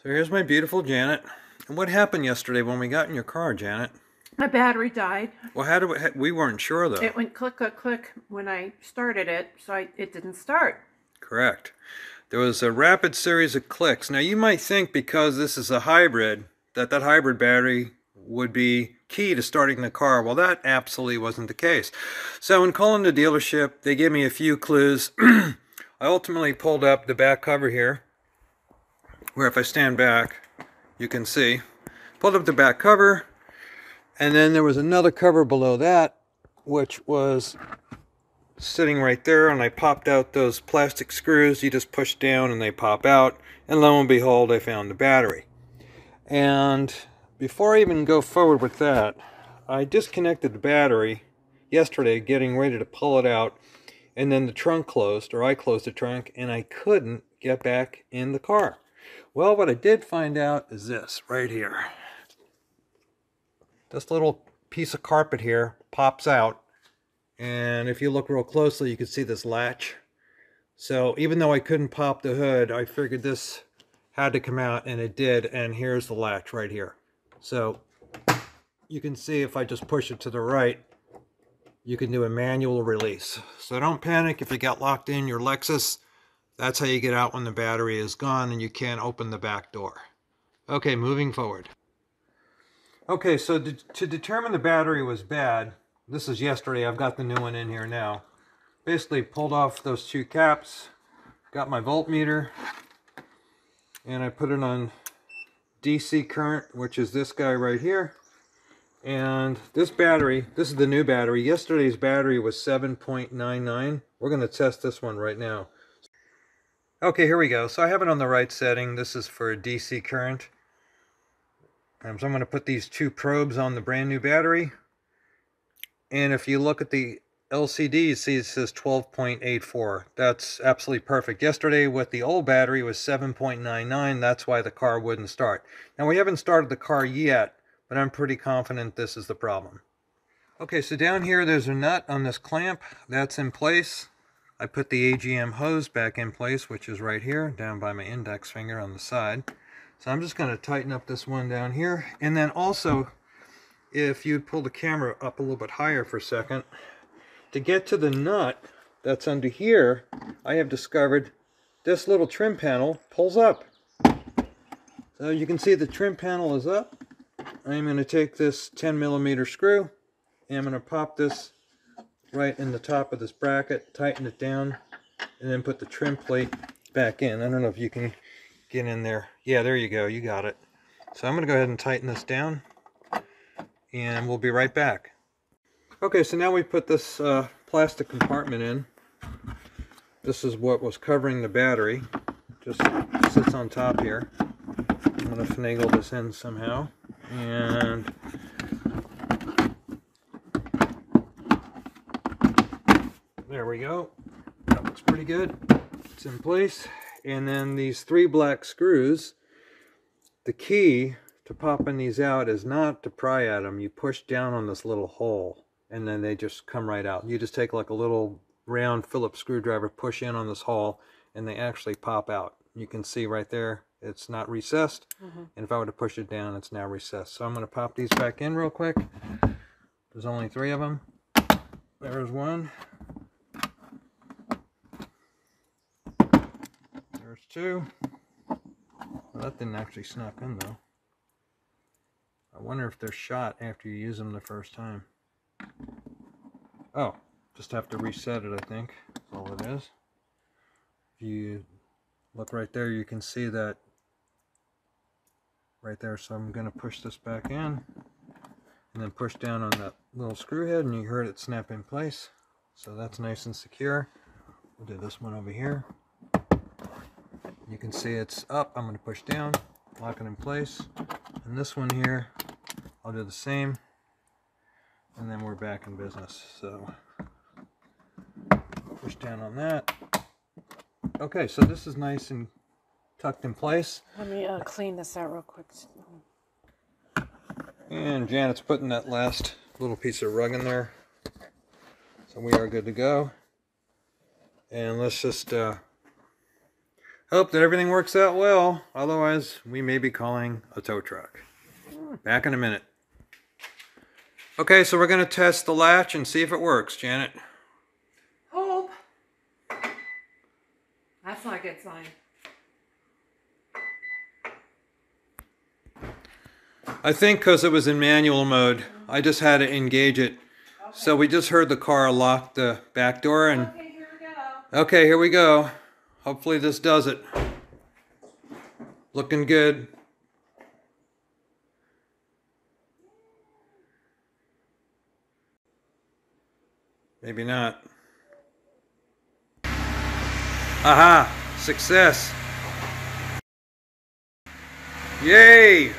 So here's my beautiful Janet. And what happened yesterday when we got in your car, Janet? My battery died. Well, how do we weren't sure though. It went click, click, click when I started it, so it didn't start. Correct. There was a rapid series of clicks. Now you might think because this is a hybrid, that hybrid battery would be key to starting the car. Well, that absolutely wasn't the case. So in calling the dealership, they gave me a few clues. I ultimately pulled up the back cover here, where if I stand back, you can see. Pulled up the back cover, and then there was another cover below that, which was sitting right there, and I popped out those plastic screws. You just push down and they pop out, and lo and behold, I found the battery. And before I even go forward with that, I disconnected the battery yesterday, getting ready to pull it out, and then the trunk closed, or I closed the trunk, and I couldn't get back in the car. Well, what I did find out is this right here. This little piece of carpet here pops out, and if you look real closely, you can see this latch. So even though I couldn't pop the hood, I figured this had to come out, and it did, and here's the latch right here. So you can see if I just push it to the right, you can do a manual release. So don't panic if you got locked in your Lexus. That's how you get out when the battery is gone and you can't open the back door. Okay, moving forward. Okay, so to determine the battery was bad, this is yesterday, I've got the new one in here now. Basically pulled off those two caps, got my voltmeter, and I put it on DC current, which is this guy right here. And this battery, this is the new battery. Yesterday's battery was 7.99. We're going to test this one right now. Okay, here we go. So I have it on the right setting. This is for DC current. So I'm going to put these two probes on the brand new battery. And if you look at the LCD, you see it says 12.84. That's absolutely perfect. Yesterday with the old battery was 7.99. That's why the car wouldn't start. Now we haven't started the car yet, but I'm pretty confident this is the problem. Okay, so down here there's a nut on this clamp. That's in place. I put the AGM hose back in place, which is right here, down by my index finger on the side. So I'm just going to tighten up this one down here. And then also, if you pull the camera up a little bit higher for a second, to get to the nut that's under here, I have discovered this little trim panel pulls up. So you can see the trim panel is up. I'm going to take this 10mm screw, and I'm going to pop this right in the top of this bracket, tighten it down, and then put the trim plate back in. I don't know if you can get in there. Yeah, there you go. You got it. So I'm going to go ahead and tighten this down, and we'll be right back. Okay, so now we put this plastic compartment in. This is what was covering the battery. Just sits on top here. I'm going to finagle this in somehow. And there we go. That looks pretty good. It's in place. And then these three black screws, the key to popping these out is not to pry at them. You push down on this little hole and then they just come right out. You just take like a little round Phillips screwdriver, push in on this hole, and they actually pop out. You can see right there, it's not recessed. And if I were to push it down, it's now recessed. So I'm going to pop these back in real quick. There's only 3 of them. There's one. There's 2. Well, that didn't actually snap in though. I wonder if they're shot after you use them the first time. Oh, just have to reset it, I think. That's all it is. If you look right there, you can see that right there. So I'm going to push this back in and then push down on that little screw head, and you heard it snap in place. So that's nice and secure. We'll do this one over here. You can see it's up. I'm going to push down, lock it in place. And this one here, I'll do the same. And then we're back in business. So push down on that. Okay, so this is nice and tucked in place. Let me clean this out real quick. And Janet's putting that last little piece of rug in there. So we are good to go. And let's just Hope that everything works out well. Otherwise, we may be calling a tow truck. Back in a minute. Okay, so we're going to test the latch and see if it works, Janet. Hope. That's not a good sign. I think because it was in manual mode, I just had to engage it. Okay. So we just heard the car lock the back door and... Okay, here we go. Okay, here we go. Hopefully this does it. Looking good. Maybe not. Aha! Success! Yay!